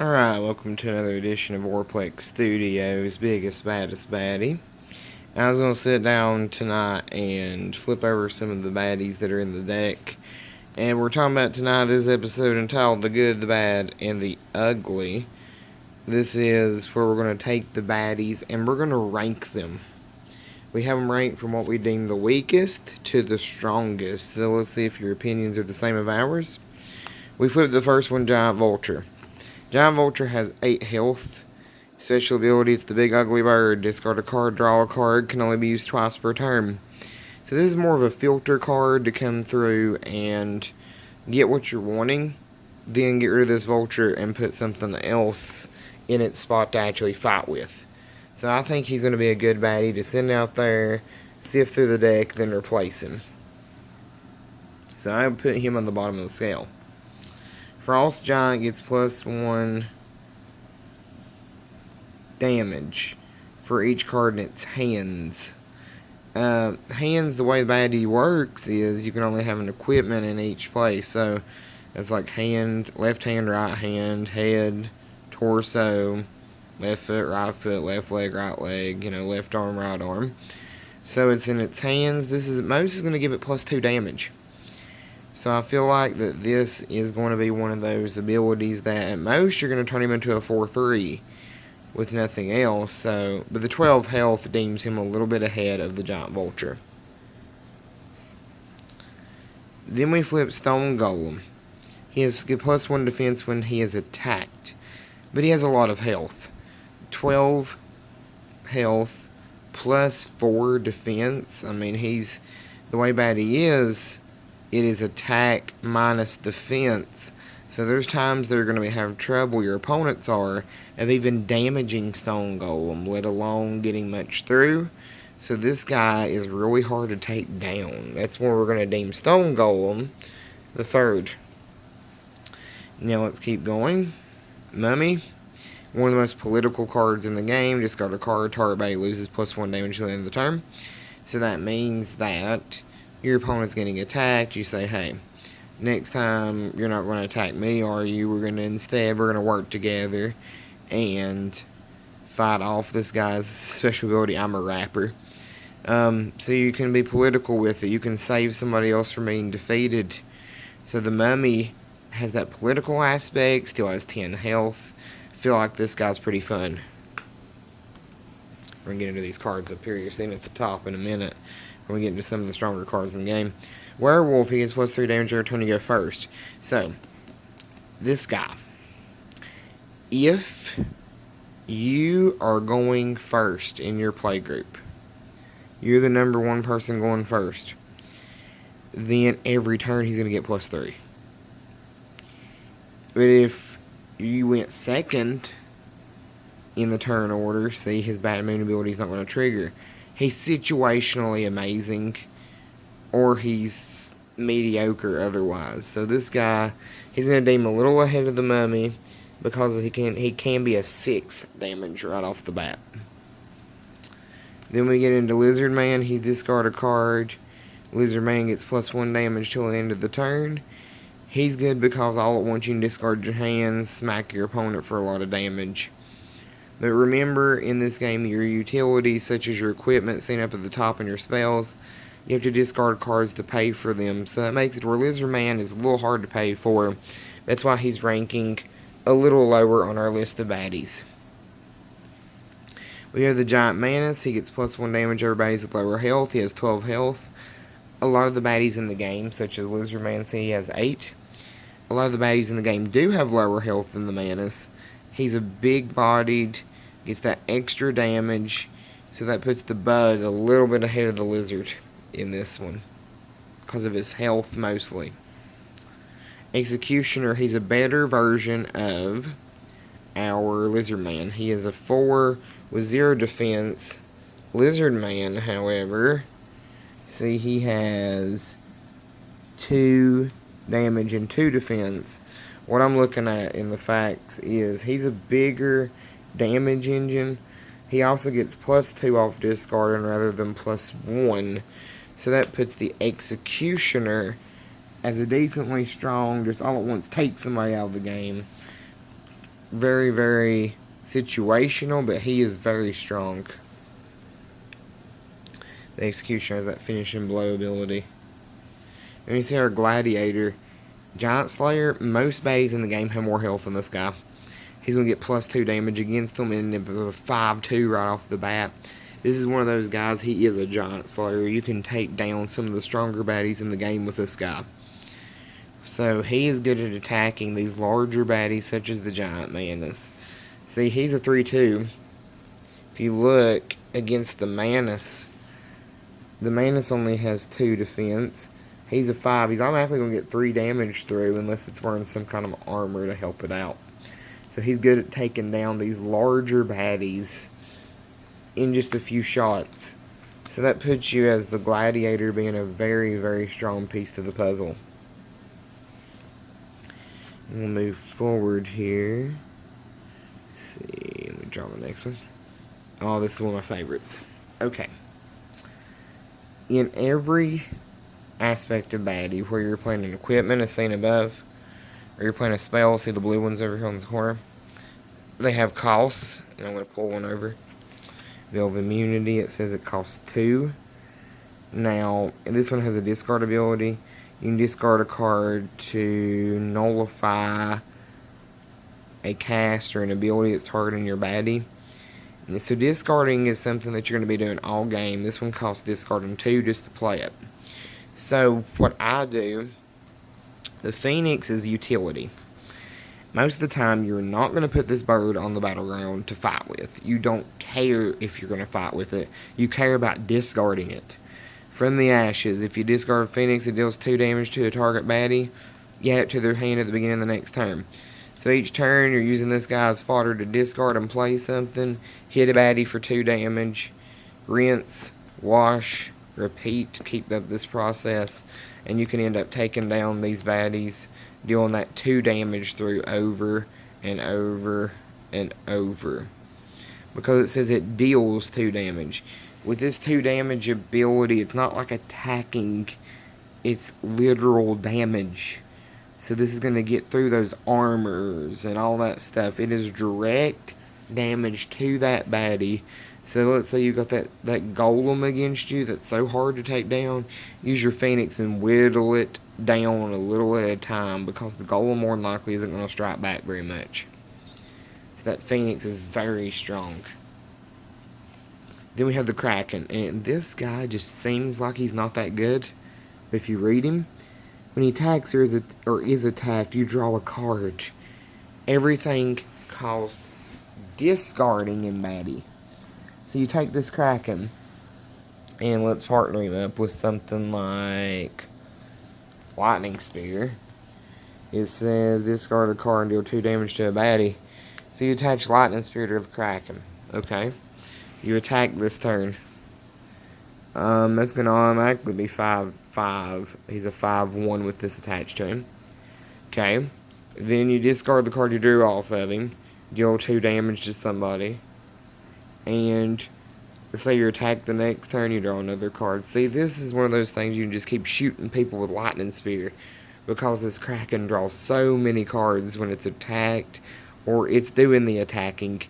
Alright, welcome to another edition of Warplex Studios' Biggest Baddest Baddie. I was going to sit down tonight and flip over some of the baddies that are in the deck. And we're talking about tonight this episode entitled The Good, the Bad, and the Ugly. This is where we're going to take the baddies and we're going to rank them. We have them ranked from what we deem the weakest to the strongest. So let's see if your opinions are the same as ours. We flipped the first one, Giant Vulture. Giant Vulture has 8 health. Special ability, it's the Big Ugly Bird. Discard a card, draw a card, can only be used twice per turn. So this is more of a filter card to come through and get what you're wanting. Then get rid of this Vulture and put something else in its spot to actually fight with. So I think he's going to be a good baddie to send out there, sift through the deck, then replace him. So I would put him on the bottom of the scale. Frost Giant gets +1 damage for each card in its hands. Hands, the way the baddie works is you can only have an equipment in each place. So it's like hand, left hand, right hand, head, torso, left foot, left leg, right leg, left arm, right arm. So it's in its hands. Most is going to give it +2 damage. So I feel like that this is going to be one of those abilities that at most you're going to turn him into a 4-3 with nothing else. But the 12 health deems him a little bit ahead of the Giant Vulture. Then we flip Stone Golem. He has +1 defense when he is attacked, but he has a lot of health. 12 health +4 defense. I mean, the way baddie is. It is attack minus defense. So there's times they're going to have trouble, your opponents are, of even damaging Stone Golem, let alone getting much through. So this guy is really hard to take down. That's where we're going to deem Stone Golem the third. Now let's keep going. Mummy. One of the most political cards in the game. Discard a card, target baddie loses +1 damage to the end of the turn. So that means that your opponent's getting attacked, you say, hey, next time you're not going to attack me, are you? We're going to work together and fight off this guy's special ability. I'm a rapper. So you can be political with it. You can save somebody else from being defeated. So the Mummy has that political aspect, still has 10 health. I feel like this guy's pretty fun. We're going to get into these cards up here. You're seeing at the top in a minute. When we get into some of the stronger cards in the game. Werewolf, he gets +3 damage every turn you go first. So, this guy. If you are going first in your play group, you're the number 1 person going first, then every turn he's going to get +3. But if you went second in the turn order, see, his Bat Moon ability is not going to trigger. He's situationally amazing, or he's mediocre otherwise. So this guy, he's going to deem a little ahead of the Mummy because he can be a 6 damage right off the bat. Then we get into Lizard Man. He discard a card. Lizard Man gets +1 damage till the end of the turn. He's good because all at once you can discard your hands, smack your opponent for a lot of damage. But remember, in this game, your utilities, such as your equipment seen up at the top and your spells, you have to discard cards to pay for them. So that makes it where Lizard Man is a little hard to pay for. That's why he's ranking a little lower on our list of baddies. We have the Giant Manus. He gets +1 damage. Everybody's with lower health. He has 12 health. A lot of the baddies in the game, such as Lizard Man, see he has 8. A lot of the baddies in the game do have lower health than the Manus. He's a big-bodied, gets that extra damage, so that puts the Bug a little bit ahead of the Lizard in this one, because of his health mostly. Executioner, he's a better version of our Lizard Man. He is a 4 with 0 defense. Lizard Man, however, see, he has 2 damage and 2 defense. What I'm looking at in the facts is he's a bigger damage engine. He also gets +2 off discarding rather than +1. So that puts the Executioner as a decently strong, just all at once take somebody out of the game very, very situational, but he is very strong. The Executioner has that finishing blow ability. And you see our Gladiator. Giant Slayer, most baddies in the game have more health than this guy. He's going to get +2 damage against them and a 5-2 right off the bat. This is one of those guys, he is a Giant Slayer. You can take down some of the stronger baddies in the game with this guy. So he is good at attacking these larger baddies such as the Giant Manus. See, he's a 3-2. If you look against the Manus only has 2 defense. He's a 5. He's automatically going to get 3 damage through unless it's wearing some kind of armor to help it out. So he's good at taking down these larger baddies in just a few shots. So that puts you as the Gladiator being a very, very strong piece to the puzzle. We'll move forward here. Let's see, let me draw the next one. Oh, this is one of my favorites. Okay. In every aspect of baddie, where you're playing an equipment as seen above, or you're playing a spell, see the blue ones over here on the corner, they have costs, and I'm going to pull one over. Veil Immunity, it says it costs 2. Now, this one has a discard ability. You can discard a card to nullify a cast or an ability that's targeting your baddie. And so discarding is something that you're going to be doing all game. This one costs discarding 2 just to play it. So what I do, the Phoenix is utility. Most of the time, you're not going to put this bird on the battleground to fight with. You don't care if you're going to fight with it. You care about discarding it. From the ashes, if you discard a Phoenix, it deals 2 damage to a target baddie. You add it to their hand at the beginning of the next turn. So each turn, you're using this guy as fodder to discard and play something. Hit a baddie for 2 damage. Rinse, wash, repeat to keep up this process. And you can end up taking down these baddies, dealing that 2 damage through over and over and over. Because it says it deals 2 damage. With this 2 damage ability, it's not like attacking, it's literal damage. So this is going to get through those armors and all that stuff. It is direct damage to that baddie. So let's say you got that golem against you that's so hard to take down. Use your Phoenix and whittle it down a little at a time, because the golem more than likely isn't going to strike back very much. So that Phoenix is very strong. Then we have the Kraken, and this guy just seems like he's not that good. But if you read him, when he attacks or is attacked, you draw a card. Everything costs discarding in baddie. So you take this Kraken, and let's partner him up with something like Lightning Spear. It says discard a card and deal 2 damage to a baddie. So you attach Lightning Spear to the Kraken. Okay. You attack this turn. That's going to automatically be 5-5. He's a 5-1 with this attached to him. Okay. Then you discard the card you drew off of him. Deal 2 damage to somebody. And let's say you attack the next turn, you draw another card. See, this is one of those things you can just keep shooting people with Lightning Spear, because this Kraken draws so many cards when it's attacked or it's doing the attacking.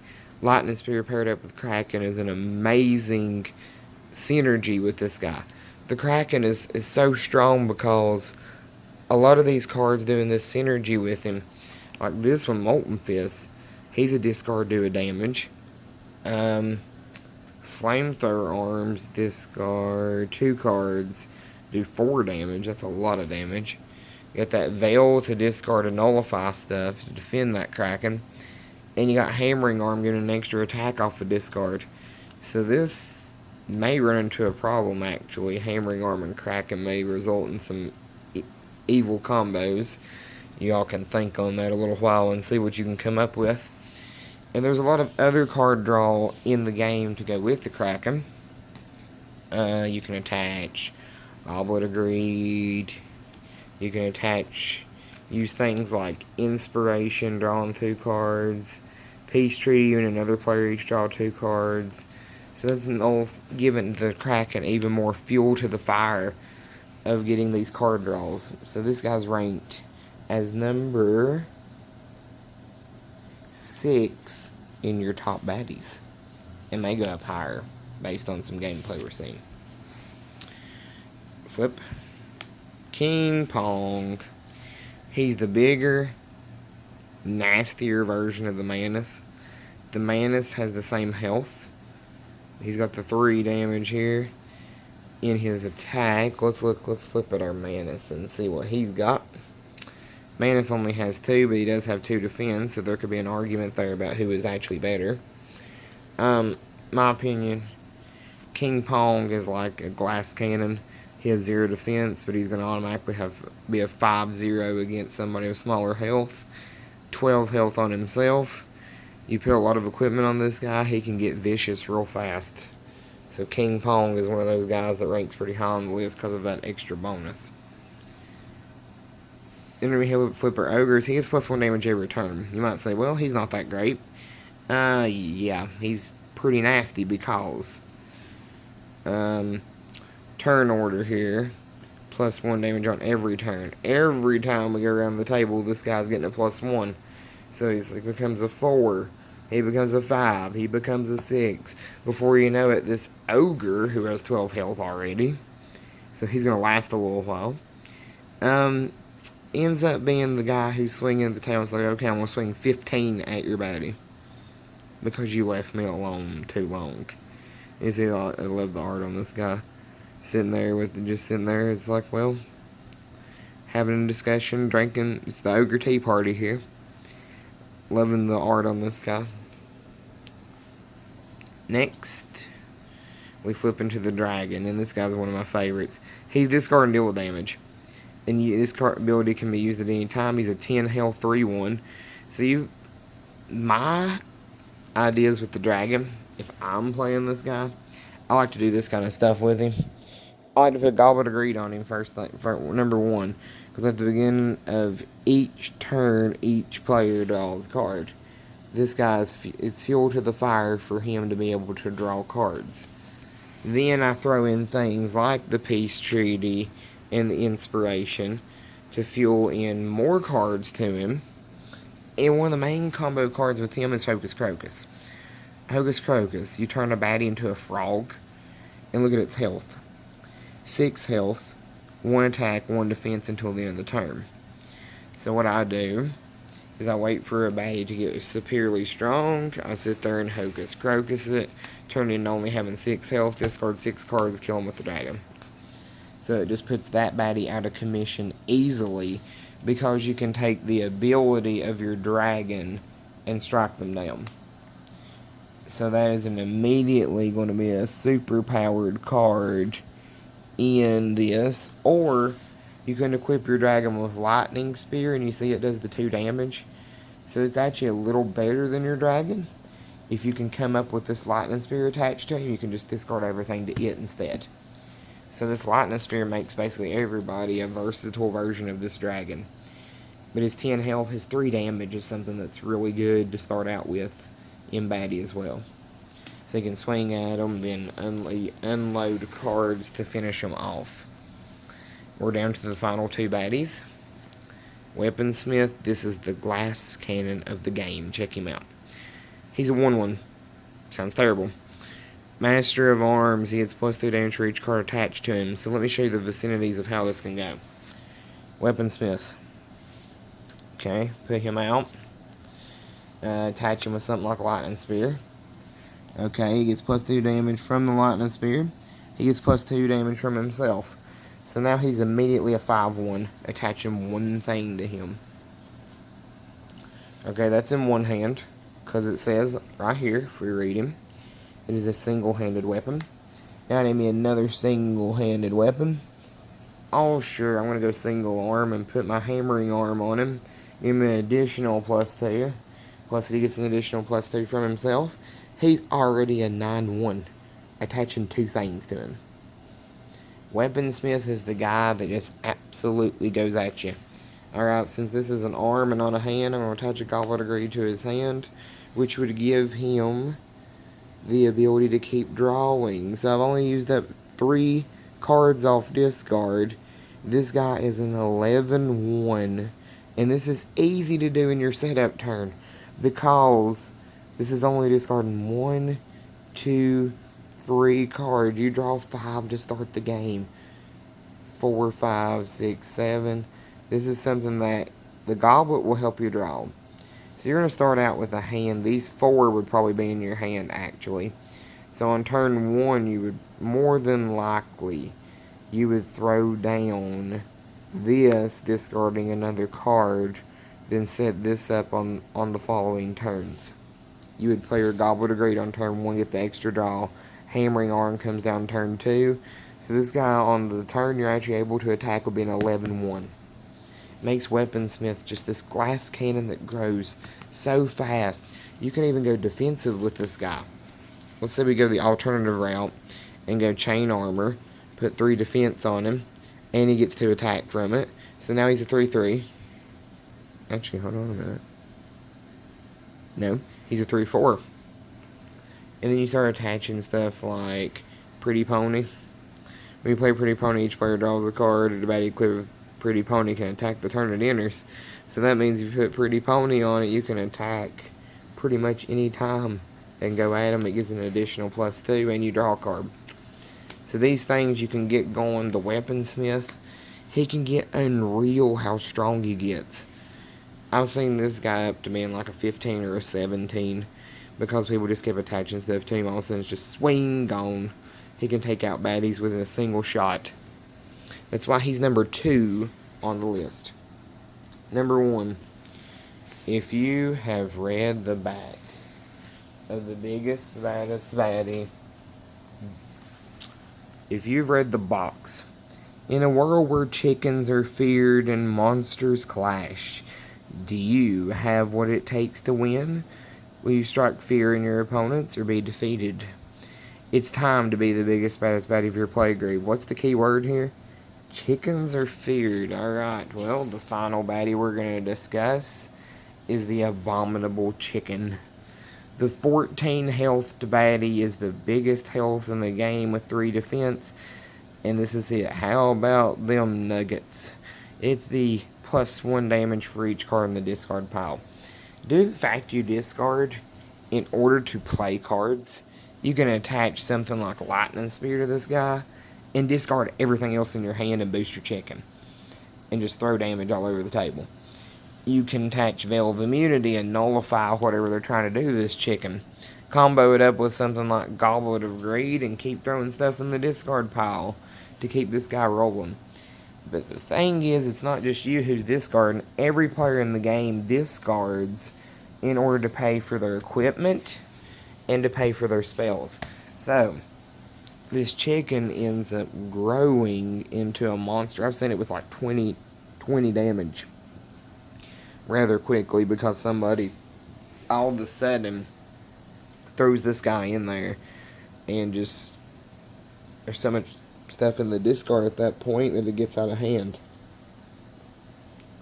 Lightning Spear paired up with Kraken is an amazing synergy with this guy. The Kraken is so strong because a lot of these cards doing this synergy with him, like this one, Molten Fist, he's a discard, do a damage. Flamethrower Arms, discard 2 cards, do 4 damage. That's a lot of damage. You got that Veil to discard and nullify stuff to defend that Kraken. And you got Hammering Arm getting an extra attack off the discard. So this may run into a problem, actually. Hammering Arm and Kraken may result in some evil combos. Y'all can think on that a little while and see what you can come up with. And there's a lot of other card draw in the game to go with the Kraken. You can attach Goblet of Greed. You can use things like Inspiration, drawing 2 cards. Peace Treaty, you and another player each draw 2 cards. So that's giving the Kraken even more fuel to the fire of getting these card draws. So this guy's ranked as number 6 in your top baddies. It may go up higher based on some gameplay we're seeing. Flip. King Pong. He's the bigger, nastier version of the Manus. The Manus has the same health. He's got the 3 damage here in his attack. Let's flip at our Manus and see what he's got. Manus only has 2, but he does have 2 defense, so there could be an argument there about who is actually better. My opinion, King Pong is like a glass cannon. He has 0 defense, but he's going to automatically be a 5-0 against somebody with smaller health. 12 health on himself. You put a lot of equipment on this guy, he can get vicious real fast. So King Pong is one of those guys that ranks pretty high on the list because of that extra bonus. Enemy Flipper Ogres, he gets +1 damage every turn. You might say, well, he's not that great. Yeah, he's pretty nasty because turn order here, +1 damage on every turn. Every time we go around the table, this guy's getting a +1. So he becomes a 4. He becomes a 5. He becomes a 6. Before you know it, this ogre, who has 12 health already, so he's going to last a little while, ends up being the guy who's swinging at the tail. It's like, okay, I'm going to swing 15 at your baddie because you left me alone too long. You see, I love the art on this guy. Sitting there. It's like, well, having a discussion, drinking. It's the ogre tea party here. Loving the art on this guy. Next, we flip into the dragon, and this guy's one of my favorites. He's discard and deal damage. And this card ability can be used at any time. He's a 10 health 3/1. So my ideas with the dragon, if I'm playing this guy, I like to do this kind of stuff with him. I like to put Goblet of Greed on him first, for number 1. Because at the beginning of each turn, each player draws a card. This guy it's fuel to the fire for him to be able to draw cards. Then I throw in things like the Peace Treaty and the Inspiration to fuel in more cards to him. And one of the main combo cards with him is Hocus Crocus. Hocus Crocus, you turn a baddie into a frog, and look at its health. 6 health, 1 attack, 1 defense until the end of the turn. So what I do is I wait for a baddie to get superiorly strong. I sit there and Hocus Crocus it, turn it into only having 6 health, discard 6 cards, kill him with the dragon. So it just puts that baddie out of commission easily because you can take the ability of your dragon and strike them down. So that is immediately going to be a super powered card in this. Or you can equip your dragon with Lightning Spear, and you see it does the 2 damage. So it's actually a little better than your dragon. If you can come up with this Lightning Spear attached to him, you can just discard everything to it instead. So this Lightning Spear makes basically everybody a versatile version of this dragon. But his 10 health, his 3 damage is something that's really good to start out with in baddie as well. So you can swing at them, then unload cards to finish them off. We're down to the final 2 baddies. Weaponsmith, this is the glass cannon of the game. Check him out. He's a 1/1. Sounds terrible. Master of Arms, he gets +2 damage for each card attached to him. So let me show you the vicinities of how this can go. Weaponsmith. Okay, put him out. Attach him with something like a Lightning Spear. Okay, he gets +2 damage from the Lightning Spear. He gets +2 damage from himself. So now he's immediately a 5/1, attaching one thing to him. Okay, that's in one hand, because it says right here, if we read him, it is a single-handed weapon. Now I need me another single-handed weapon. Oh, sure, I'm going to go single arm and put my hammering arm on him. Give him an additional +2. Plus he gets an additional +2 from himself. He's already a 9/1, attaching 2 things to him. Weaponsmith is the guy that just absolutely goes at you. Alright, since this is an arm and not a hand, I'm going to attach a Goblet of Greed to his hand, which would give him the ability to keep drawing. So I've only used up 3 cards off discard. This guy is an 11/1, and this is easy to do in your setup turn. because this is only discarding 1, 2, 3 cards. You draw 5 to start the game. 4, 5, 6, 7. This is something that the goblet will help you draw. So you're going to start out with a hand. These 4 would probably be in your hand, actually. So on turn 1, you would more than likely, you would throw down this, discarding another card, then set this up on the following turns. You would play your Goblet of Greed on turn 1, get the extra draw. Hammering Arm comes down turn 2. So this guy on the turn you're actually able to attack will be an 11-1. Makes Weaponsmith just this glass cannon that grows so fast. You can even go defensive with this guy. Let's say we go the alternative route and go Chain Armor, put 3 defense on him, and he gets 2 attack from it. So now he's a 3-3. Actually, hold on a minute. No, he's a 3-4. And then you start attaching stuff like Pretty Pony. When you play Pretty Pony, each player draws a card, and the baddie equipped with Pretty Pony can attack the turn it enters. So that means if you put Pretty Pony on it, you can attack pretty much any time and go at him. It gives an additional +2, and you draw a card. So these things you can get going. The Weaponsmith, he can get unreal how strong he gets. I've seen this guy up to being like a 15 or a 17 because people just kept attaching stuff to him. All of a sudden it's just swing, gone. He can take out baddies within a single shot. That's why he's number 2 on the list. Number 1, if you have read the back of the Biggest Baddest Baddie, if you've read the box, in a world where chickens are feared and monsters clash, do you have what it takes to win? Will you strike fear in your opponents or be defeated? It's time to be the biggest, baddest baddie of your play group. What's the key word here? Chickens are feared. Alright, well, the final baddie we're going to discuss is the Abominable Chicken. The 14 health baddie is the biggest health in the game with 3 defense. And this is it. How about them nuggets? It's the +1 damage for each card in the discard pile. Due to the fact you discard in order to play cards, you can attach something like Lightning Spear to this guy and discard everything else in your hand and boost your chicken. And just throw damage all over the table. You can attach Veil of Immunity and nullify whatever they're trying to do to this chicken. Combo it up with something like Goblet of Greed and keep throwing stuff in the discard pile to keep this guy rolling. But the thing is, it's not just you who's discarding. Every player in the game discards in order to pay for their equipment and to pay for their spells. So, this chicken ends up growing into a monster. I've seen it with like 20 damage rather quickly because somebody all of a sudden throws this guy in there and just there's so much stuff in the discard at that point that it gets out of hand.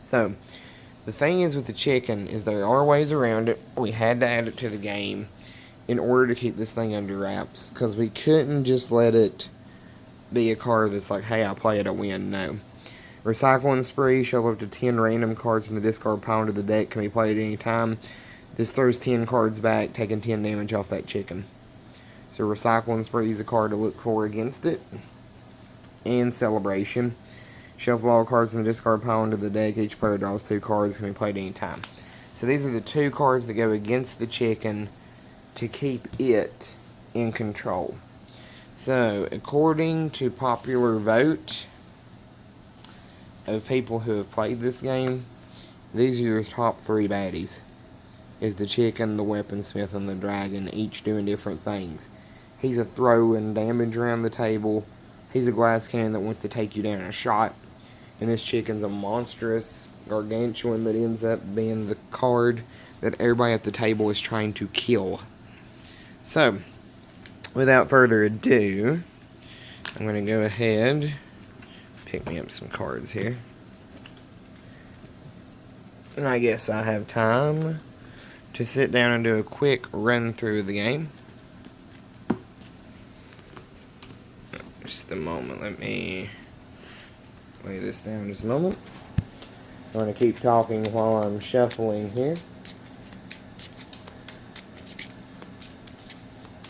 So, the thing is with the chicken is there are ways around it. We had to add it to the game in order to keep this thing under wraps because we couldn't just let it be a card that's like, hey, I play it, I win. No. Recycling Spree, shuffle up to 10 random cards from the discard pile into the deck, can be played at any time. This throws 10 cards back, taking 10 damage off that chicken. So Recycling Spree is a card to look for against it. And Celebration. Shuffle all cards in the discard pile into the deck. Each player draws 2 cards, can be played any time. So these are the 2 cards that go against the chicken to keep it in control. So, according to popular vote of people who have played this game, these are your top 3 baddies. Is the chicken, the weaponsmith, and the dragon, each doing different things. He's a throwing damage around the table. He's a glass cannon that wants to take you down in a shot. And this chicken's a monstrous gargantuan that ends up being the card that everybody at the table is trying to kill. So, without further ado, I'm going to go ahead, pick me up some cards here. And I guess I have time to sit down and do a quick run through of the game. Just a moment, let me lay this down just a moment. I'm going to keep talking while I'm shuffling here.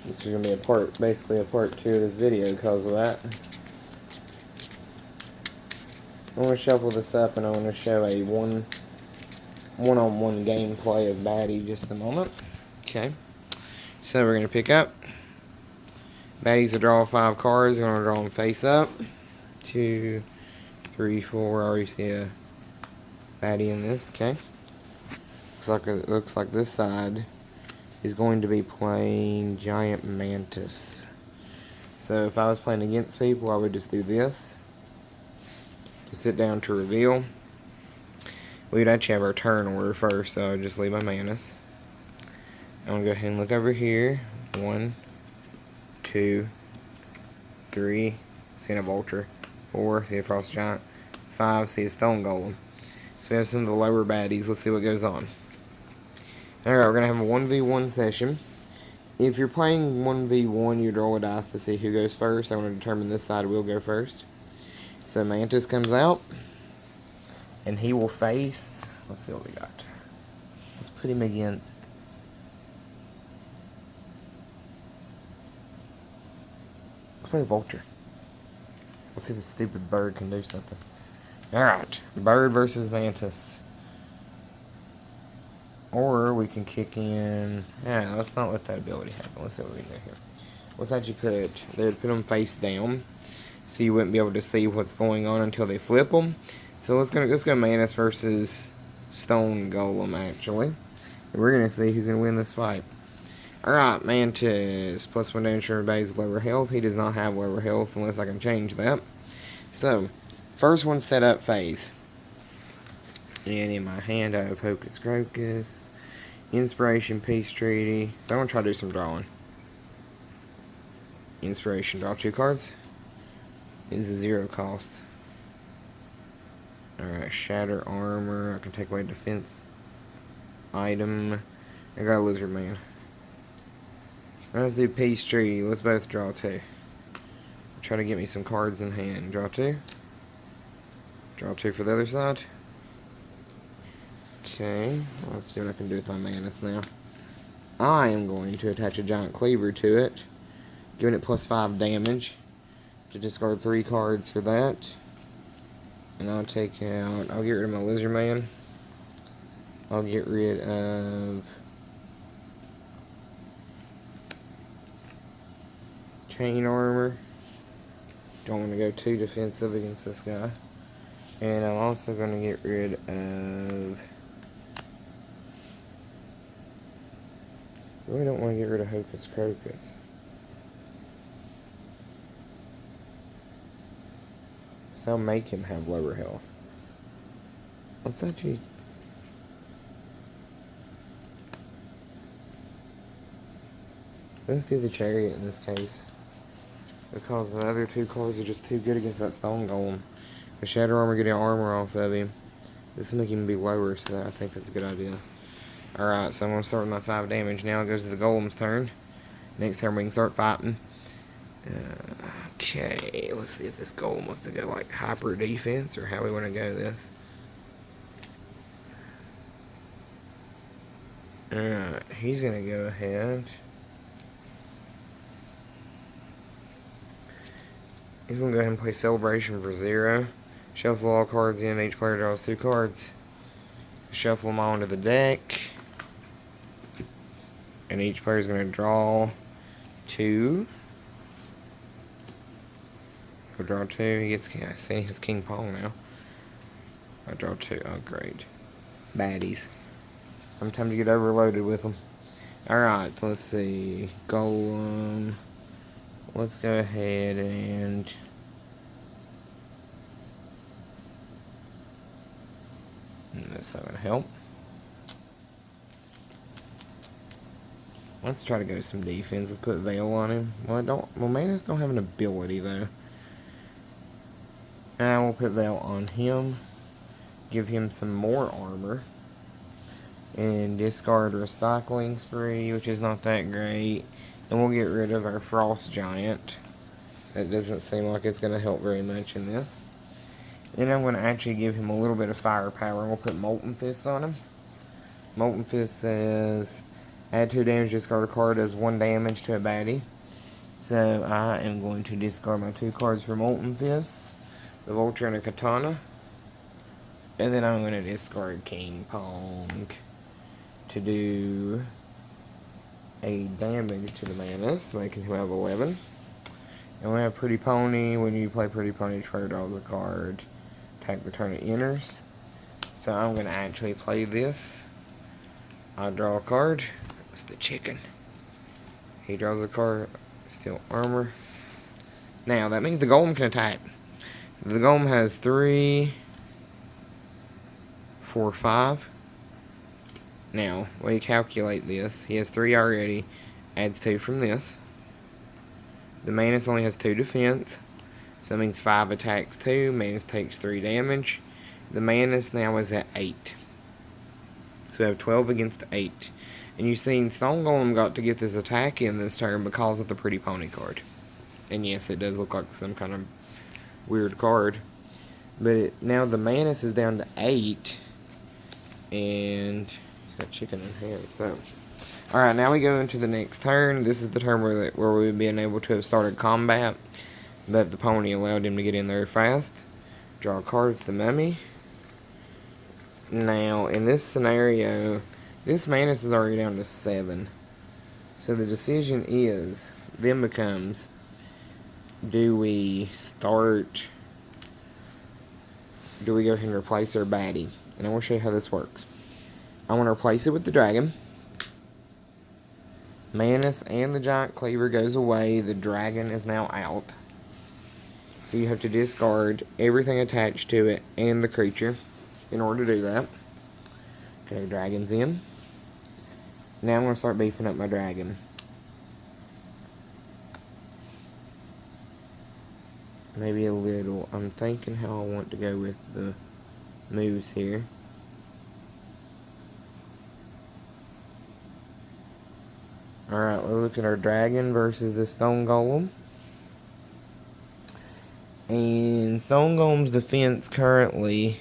This is going to be basically a part 2 of this video because of that. I want to shuffle this up and I want to show a one-on-one gameplay of Baddie just a moment. Okay. So we're going to pick up. Baddie's to draw 5 cards. We're going to draw them face up. 2, 3, 4. I already see a Baddie in this. Okay. Looks like this side is going to be playing Giant Mantis. So if I was playing against people, I would just do this to sit down to reveal. We'd actually have our turn order first, so I'd just leave my Mantis. I'm gonna go ahead and look over here. 1, 2, 3. See a Vulture. 4. See a Frost Giant. 5. See a Stone Golem. So we have some of the lower baddies. Let's see what goes on. Alright, we're going to have a 1v1 session. If you're playing 1v1, you draw a dice to see who goes first. I want to determine this side will go first. So Mantis comes out. And he will face... Let's see what we got. Let's put him against... Let's play the Vulture. Let's see if the stupid bird can do something. Alright, bird versus Mantis. Or we can kick in... Yeah, let's not let that ability happen. Let's see what we can do here. Let's actually put them face down, so you wouldn't be able to see what's going on until they flip them. So let's go Mantis versus Stone Golem, actually. And we're going to see who's going to win this fight. Alright, Mantis. +1 damage for everybody with lower health. He does not have lower health unless I can change that. So, first one set up phase. And in my hand I have Hocus Crocus, Inspiration, Peace Treaty. So I'm going to try to do some drawing. Inspiration, draw 2 cards. It is a 0 cost. Alright, Shatter Armor. I can take away defense item. I got a Lizard Man. Let's do Peace Treaty. Let's both draw 2. Try to get me some cards in hand. Draw 2. Draw 2 for the other side. Okay, let's see what I can do with my Mantis now. I am going to attach a Giant Cleaver to it, giving it +5 damage. To discard 3 cards for that. And I'll get rid of my Lizard Man. I'll get rid of Chain Armor. Don't want to go too defensive against this guy. And I'm also going to get rid of... Really don't want to get rid of Hocus Crocus. So I'll make him have lower health. Let's actually... Let's do the Chariot in this case. Because the other 2 cards are just too good against that Stone Golem. The Shatter Armor, getting armor off of him. This will make him be lower, so I think that's a good idea. Alright, so I'm going to start with my 5 damage. Now it goes to the Golem's turn. Next turn we can start fighting. Okay, let's see if this Golem wants to go like hyper defense or how we want to go this. Alright, he's going to go ahead. He's going to go ahead and play Celebration for 0. Shuffle all cards in. Each player draws 2 cards. Shuffle them onto the deck. And each player is going to draw 2. He'll draw 2. He gets... I see his King Paul now. I draw 2. Oh, great. Baddies. Sometimes you get overloaded with them. Alright, let's see. Golem. Let's go ahead and... That's not going to help. Let's try to go some defense. Let's put Veil on him. Well, Mantis don't have an ability, though. Now we'll put Veil on him. Give him some more armor. And discard Recycling Spree, which is not that great. And we'll get rid of our Frost Giant. That doesn't seem like it's going to help very much in this. Then I'm going to actually give him a little bit of firepower. We'll put Molten Fist on him. Molten Fist says, Add 2 damage, discard a card, does 1 damage to a baddie. So I am going to discard my 2 cards from Molten Fist, the Vulture and a Katana. And then I'm going to discard King Pong to do a damage to the Manus, making him have 11. And we have Pretty Pony. When you play Pretty Pony, Trader draws a card. Attack the turn it enters. So I'm going to actually play this. I draw a card. It's the chicken. He draws a card. Steel armor. Now, that means the golem can attack. The golem has 3, 4, 5. Now, when you calculate this, he has 3 already. Adds 2 from this. The Manus only has 2 defense. So that means 5 attacks 2. Manus takes 3 damage. The Manus now is at 8. So we have 12 against 8. And you see, Stone Golem got to get this attack in this turn because of the Pretty Pony card. And yes, it does look like some kind of weird card. But now the Manus is down to 8. And he's got chicken in here. So, alright, now we go into the next turn. This is the turn where we've been able to have started combat. But the pony allowed him to get in there fast. Draw a card, it's the Mummy. Now, in this scenario, this Manus is already down to 7. So the decision then becomes, do we go ahead and replace our baddie? And I want to show you how this works. I want to replace it with the dragon. Manus and the giant cleaver goes away. The dragon is now out. So you have to discard everything attached to it and the creature in order to do that. Okay, dragon's in. Now I'm going to start beefing up my dragon. Maybe a little. I'm thinking how I want to go with the moves here. Alright, we'll look at our dragon versus the Stone Golem. And Stone Golem's defense currently,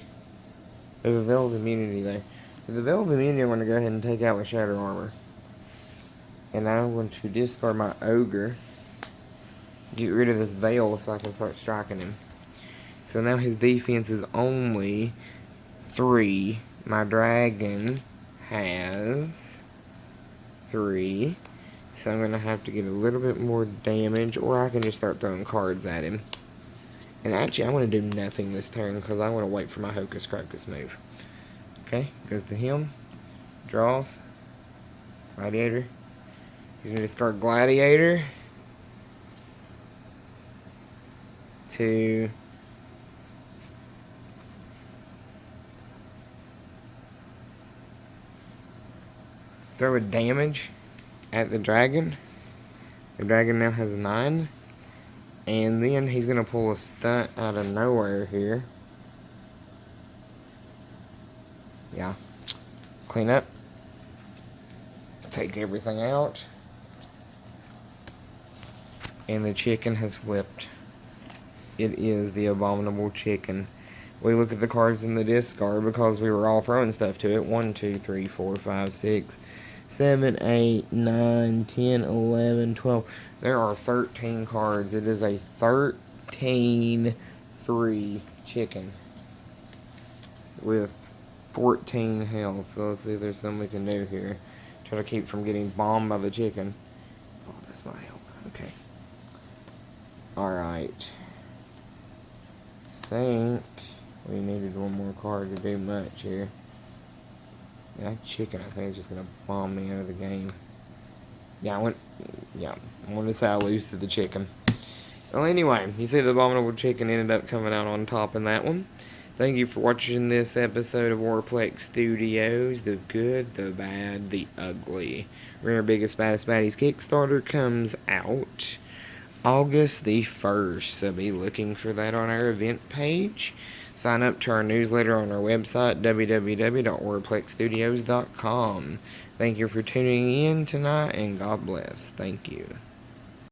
we have a Veil of Immunity there. So the Veil of Immunity I'm going to go ahead and take out with Shatter Armor. And I'm going to discard my Ogre. Get rid of this Veil so I can start striking him. So now his defense is only 3. My dragon has 3. So I'm going to have to get a little bit more damage, or I can just start throwing cards at him. And actually, I want to do nothing this turn because I want to wait for my Hocus Crocus move. Okay, goes to him. Draws. Gladiator. He's going to discard Gladiator to throw a damage at the dragon. The dragon now has 9. And then he's going to pull a stunt out of nowhere here. Yeah. Clean up. Take everything out. And the chicken has flipped. It is the Abominable Chicken. We look at the cards in the discard because we were all throwing stuff to it. 1, 2, 3, 4, 5, 6, 7, 8, 9, 10, 11, 12. There are 13 cards. It is a 13-3 chicken with 14 health. So let's see if there's something we can do here. Try to keep from getting bombed by the chicken. Oh, this might help. Okay. Alright. Think we needed one more card to do much here. That chicken, I think, is just going to bomb me out of the game. Yeah, I'm going to say I lose to the chicken. Well, anyway, you see the Abominable Chicken ended up coming out on top in that one. Thank you for watching this episode of Warplex Studios. The good, the bad, the ugly. Remember, Biggest Baddest Baddie's Kickstarter comes out August the 1st. So be looking for that on our event page. Sign up to our newsletter on our website, www.warplexstudios.com. Thank you for tuning in tonight, and God bless. Thank you.